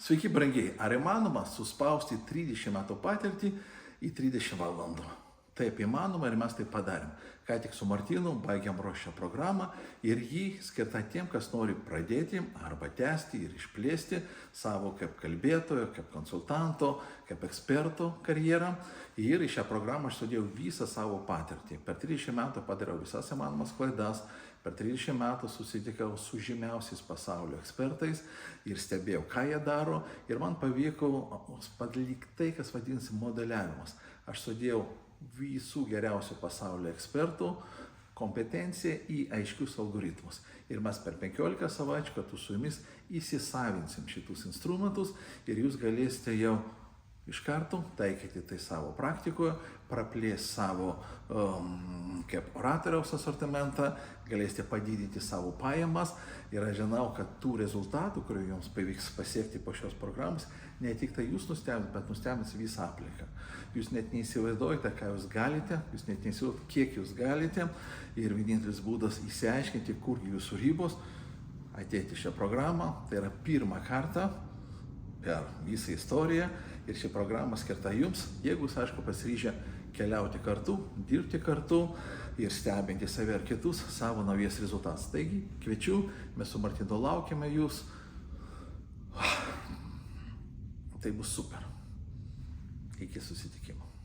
Sveiki, brangiai. Ar įmanoma suspausti 30 metų patirtį į 30 valandų? Taip įmanoma ir mes tai padarėm. Ką tik su Martynu baigėm ruošę programą ir jį skirta tiem, kas nori pradėti arba tęsti ir išplėsti savo kaip kalbėtojo, kaip konsultanto, kaip eksperto karjerą. Ir į šią programą aš sudėjau visą savo patirtį. Per 30 metų padariau visas įmanomas klaidas. Per 30 metų susitikau su žymiausiais pasaulio ekspertais ir stebėjau, ką jie daro. Ir man pavyko padaryti tai, kas vadinasi modeliavimas. Aš sudėjau visų geriausių pasaulio ekspertų kompetenciją į aiškius algoritmus. Ir mes per 15 savaičių kartu su jumis įsisavinsim šitus instrumentus ir jūs galėsite jau iš karto taikyti tai savo praktikoje, praplės savo kaip oratoriaus asortimentą, galėsite padidinti savo pajamas ir aš žinau, kad tų rezultatų, kurių jums pavyks pasiekti po šios programos, ne tik tai jūs nustebins, bet nustebins visą aplinką. Jūs net neįsivaizduojate, ką jūs galite, jūs net neįsivaizduojate, kiek jūs galite ir vienintelis būdas įsiaiškinti, kur jūsų ribos, ateiti šią programą. Tai yra pirmą kartą per visą istoriją ir ši programa skirta jums, jeigu jūs, aišku, pasiryžę keliauti kartu, dirbti kartu ir stebinti save ir kitus savo naujas rezultatus. Taigi, kviečiu, mes su Martynu laukiame jūs. Tai bus super. Iki susitikimo.